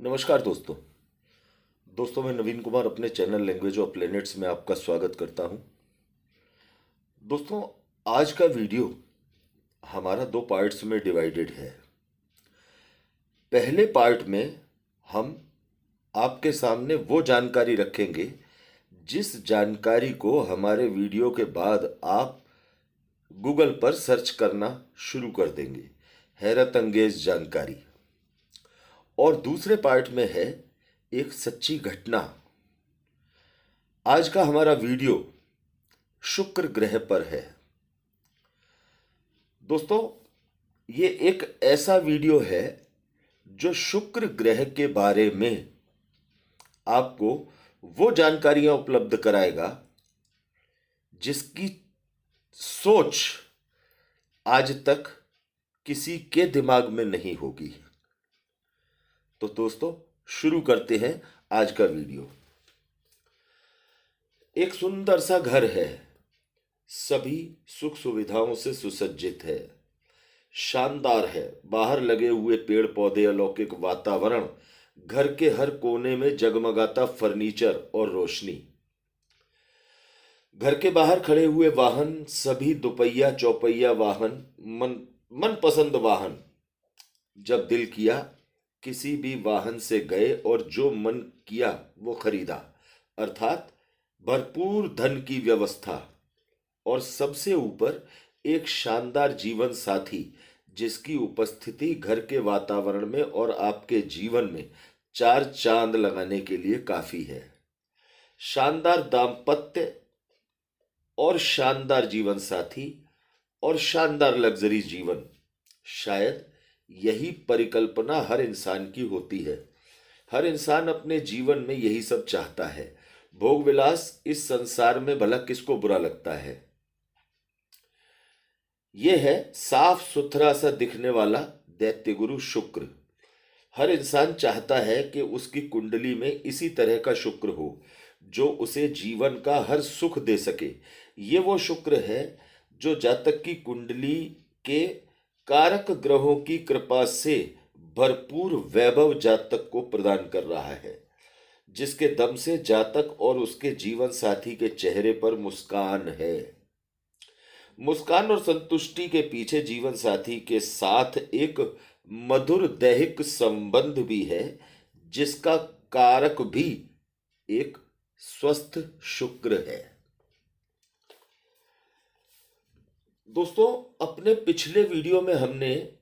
नमस्कार दोस्तों। मैं नवीन कुमार अपने चैनल लैंग्वेज ऑफ प्लैनेट्स में आपका स्वागत करता हूं। दोस्तों, आज का वीडियो हमारा दो पार्ट्स में डिवाइडेड है। पहले पार्ट में हम आपके सामने वो जानकारी रखेंगे जिस जानकारी को हमारे वीडियो के बाद आप गूगल पर सर्च करना शुरू कर देंगे। हैरत अंगेज जानकारी। और दूसरे पार्ट में है एक सच्ची घटना। आज का हमारा वीडियो शुक्र ग्रह पर है। दोस्तों, ये एक ऐसा वीडियो है जो शुक्र ग्रह के बारे में आपको वो जानकारियां उपलब्ध कराएगा जिसकी सोच आज तक किसी के दिमाग में नहीं होगी। तो दोस्तों, शुरू करते हैं आज का वीडियो। एक सुंदर सा घर है, सभी सुख सुविधाओं से सुसज्जित है, शानदार है। बाहर लगे हुए पेड़ पौधे, अलौकिक वातावरण, घर के हर कोने में जगमगाता फर्नीचर और रोशनी। घर के बाहर खड़े हुए वाहन सभी दुपहिया चौपहिया वाहन, मनपसंद वाहन। जब दिल किया किसी भी वाहन से गए और जो मन किया वो खरीदा, अर्थात भरपूर धन की व्यवस्था। और सबसे ऊपर एक शानदार जीवन साथी जिसकी उपस्थिति घर के वातावरण में और आपके जीवन में चार चांद लगाने के लिए काफी है। शानदार दाम्पत्य और शानदार जीवन साथी और शानदार लग्जरी जीवन, शायद यही परिकल्पना हर इंसान की होती है। हर इंसान अपने जीवन में यही सब चाहता है। भोग विलास इस संसार में भला किसको बुरा लगता है। यह है साफ सुथरा सा दिखने वाला दैत्य गुरु शुक्र। हर इंसान चाहता है कि उसकी कुंडली में इसी तरह का शुक्र हो जो उसे जीवन का हर सुख दे सके। ये वो शुक्र है जो जातक की कुंडली के कारक ग्रहों की कृपा से भरपूर वैभव जातक को प्रदान कर रहा है, जिसके दम से जातक और उसके जीवन साथी के चेहरे पर मुस्कान है। मुस्कान और संतुष्टि के पीछे जीवन साथी के साथ एक मधुर दैहिक संबंध भी है, जिसका कारक भी एक स्वस्थ शुक्र है। दोस्तों, अपने पिछले वीडियो में हमने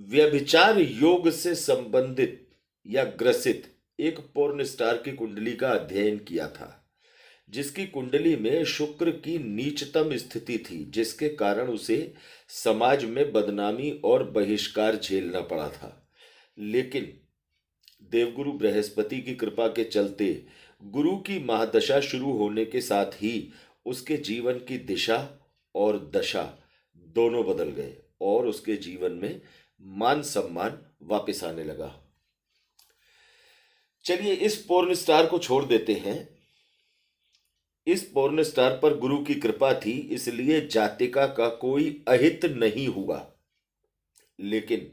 व्यभिचार योग से संबंधित या ग्रसित एक पोर्न स्टार की कुंडली का अध्ययन किया था, जिसकी कुंडली में शुक्र की नीचतम स्थिति थी, जिसके कारण उसे समाज में बदनामी और बहिष्कार झेलना पड़ा था। लेकिन देवगुरु बृहस्पति की कृपा के चलते गुरु की महादशा शुरू होने के साथ ही उसके जीवन की दिशा और दशा दोनों बदल गए और उसके जीवन में मान सम्मान वापस आने लगा। चलिए इस पोर्न स्टार को छोड़ देते हैं। इस पोर्न स्टार पर गुरु की कृपा थी, इसलिए जातिका का कोई अहित नहीं हुआ। लेकिन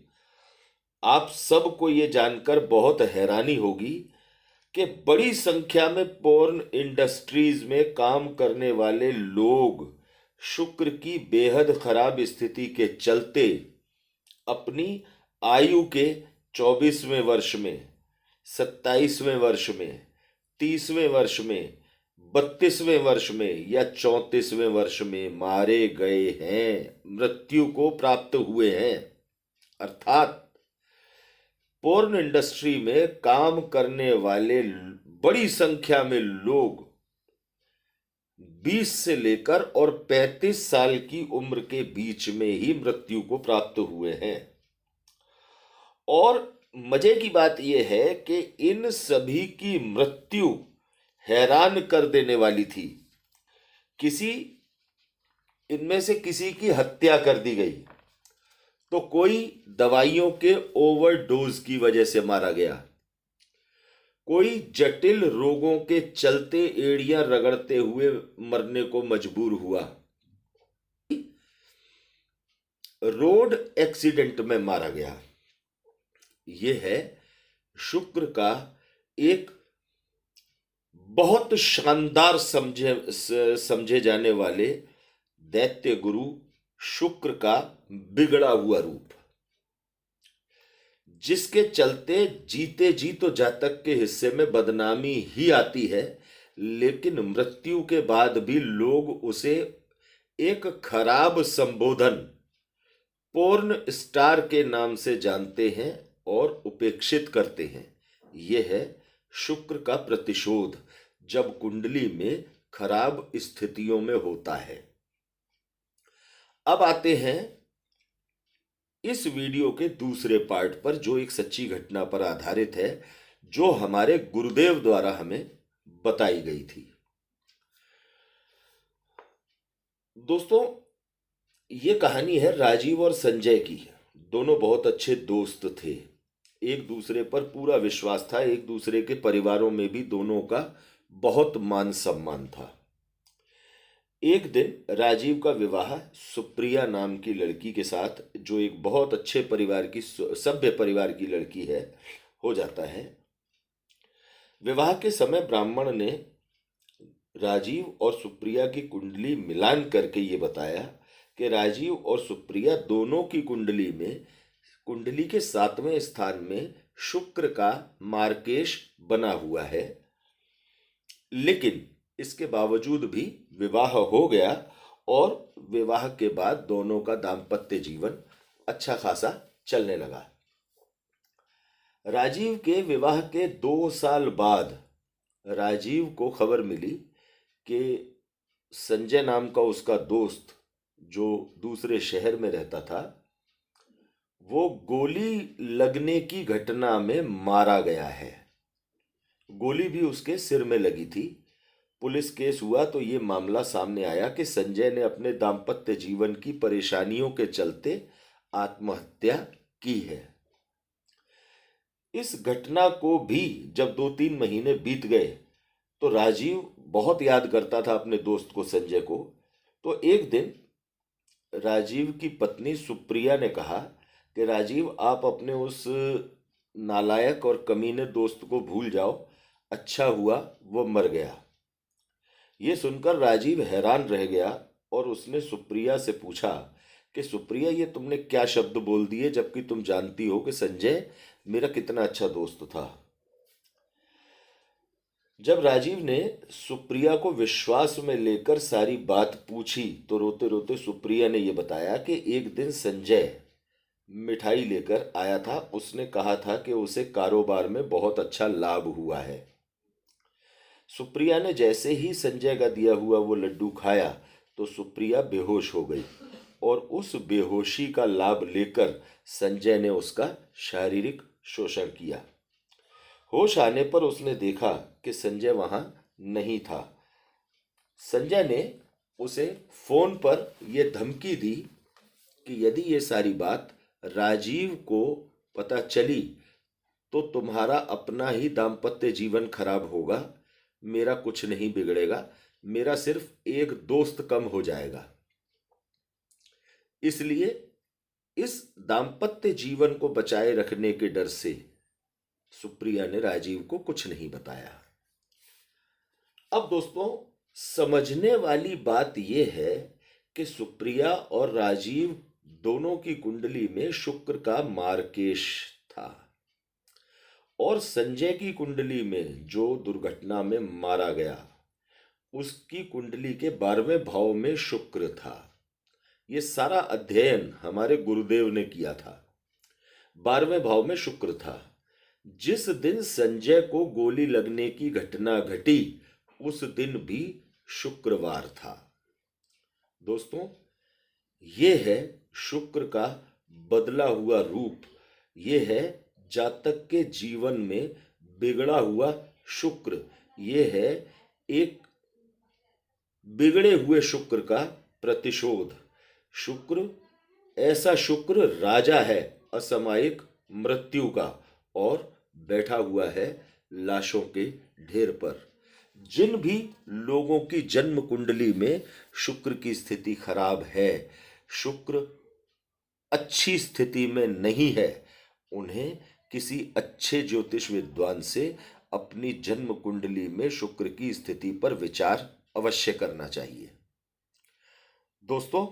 आप सबको यह जानकर बहुत हैरानी होगी कि बड़ी संख्या में पोर्न इंडस्ट्रीज में काम करने वाले लोग शुक्र की बेहद खराब स्थिति के चलते अपनी आयु के 24वें वर्ष में, 27वें वर्ष में, 30वें वर्ष में, 32वें वर्ष में या 34वें वर्ष में मारे गए हैं, मृत्यु को प्राप्त हुए हैं। अर्थात पोर्न इंडस्ट्री में काम करने वाले बड़ी संख्या में लोग 20 से लेकर और 35 साल की उम्र के बीच में ही मृत्यु को प्राप्त हुए हैं। और मजे की बात यह है कि इन सभी की मृत्यु हैरान कर देने वाली थी। इनमें से किसी की हत्या कर दी गई, तो कोई दवाइयों के ओवरडोज की वजह से मारा गया, कोई जटिल रोगों के चलते एड़ियां रगड़ते हुए मरने को मजबूर हुआ, रोड एक्सीडेंट में मारा गया। यह है शुक्र का एक बहुत शानदार समझे जाने वाले दैत्य गुरु शुक्र का बिगड़ा हुआ रूप, जिसके चलते जीते जी तो जातक के हिस्से में बदनामी ही आती है, लेकिन मृत्यु के बाद भी लोग उसे एक खराब संबोधन पोर्न स्टार के नाम से जानते हैं और उपेक्षित करते हैं। यह है शुक्र का प्रतिशोध जब कुंडली में खराब स्थितियों में होता है। अब आते हैं इस वीडियो के दूसरे पार्ट पर, जो एक सच्ची घटना पर आधारित है, जो हमारे गुरुदेव द्वारा हमें बताई गई थी। दोस्तों, ये कहानी है राजीव और संजय की। दोनों बहुत अच्छे दोस्त थे, एक दूसरे पर पूरा विश्वास था, एक दूसरे के परिवारों में भी दोनों का बहुत मान सम्मान था। एक दिन राजीव का विवाह सुप्रिया नाम की लड़की के साथ, जो एक बहुत अच्छे परिवार की, सभ्य परिवार की लड़की है, हो जाता है। विवाह के समय ब्राह्मण ने राजीव और सुप्रिया की कुंडली मिलान करके ये बताया कि राजीव और सुप्रिया दोनों की कुंडली में, कुंडली के 7वें स्थान में शुक्र का मार्केश बना हुआ है, लेकिन इसके बावजूद भी विवाह हो गया और विवाह के बाद दोनों का दाम्पत्य जीवन अच्छा खासा चलने लगा। राजीव के विवाह के 2 साल बाद राजीव को खबर मिली कि संजय नाम का उसका दोस्त, जो दूसरे शहर में रहता था, वो गोली लगने की घटना में मारा गया है। गोली भी उसके सिर में लगी थी। पुलिस केस हुआ तो ये मामला सामने आया कि संजय ने अपने दाम्पत्य जीवन की परेशानियों के चलते आत्महत्या की है। इस घटना को भी जब 2-3 महीने बीत गए तो राजीव बहुत याद करता था अपने दोस्त को, संजय को। तो एक दिन राजीव की पत्नी सुप्रिया ने कहा कि राजीव, आप अपने उस नालायक और कमीने दोस्त को भूल जाओ, अच्छा हुआ वो मर गया। ये सुनकर राजीव हैरान रह गया और उसने सुप्रिया से पूछा कि सुप्रिया, ये तुमने क्या शब्द बोल दिए, जबकि तुम जानती हो कि संजय मेरा कितना अच्छा दोस्त था। जब राजीव ने सुप्रिया को विश्वास में लेकर सारी बात पूछी तो रोते रोते सुप्रिया ने यह बताया कि एक दिन संजय मिठाई लेकर आया था। उसने कहा था कि उसे कारोबार में बहुत अच्छा लाभ हुआ है। सुप्रिया ने जैसे ही संजय का दिया हुआ वो लड्डू खाया तो सुप्रिया बेहोश हो गई और उस बेहोशी का लाभ लेकर संजय ने उसका शारीरिक शोषण किया। होश आने पर उसने देखा कि संजय वहां नहीं था। संजय ने उसे फोन पर यह धमकी दी कि यदि ये सारी बात राजीव को पता चली तो तुम्हारा अपना ही दाम्पत्य जीवन खराब होगा, मेरा कुछ नहीं बिगड़ेगा, मेरा सिर्फ एक दोस्त कम हो जाएगा। इसलिए इस दाम्पत्य जीवन को बचाए रखने के डर से सुप्रिया ने राजीव को कुछ नहीं बताया। अब दोस्तों, समझने वाली बात यह है कि सुप्रिया और राजीव दोनों की कुंडली में शुक्र का मार्केश था और संजय की कुंडली में, जो दुर्घटना में मारा गया, उसकी कुंडली के 12वें भाव में शुक्र था। यह सारा अध्ययन हमारे गुरुदेव ने किया था। 12वें भाव में शुक्र था। जिस दिन संजय को गोली लगने की घटना घटी उस दिन भी शुक्रवार था। दोस्तों, यह है शुक्र का बदला हुआ रूप। यह है जातक के जीवन में बिगड़ा हुआ शुक्र। यह है एक बिगड़े हुए शुक्र का प्रतिशोध। शुक्र, ऐसा शुक्र राजा है असामयिक मृत्यु का और बैठा हुआ है लाशों के ढेर पर। जिन भी लोगों की जन्म कुंडली में शुक्र की स्थिति खराब है, शुक्र अच्छी स्थिति में नहीं है, उन्हें किसी अच्छे ज्योतिष विद्वान से अपनी जन्म कुंडली में शुक्र की स्थिति पर विचार अवश्य करना चाहिए। दोस्तों,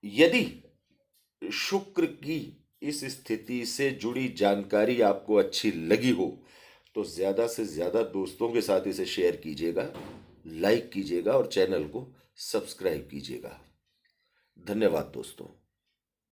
यदि शुक्र की इस स्थिति से जुड़ी जानकारी आपको अच्छी लगी हो तो ज्यादा से ज्यादा दोस्तों के साथ इसे शेयर कीजिएगा, लाइक कीजिएगा और चैनल को सब्सक्राइब कीजिएगा। धन्यवाद दोस्तों।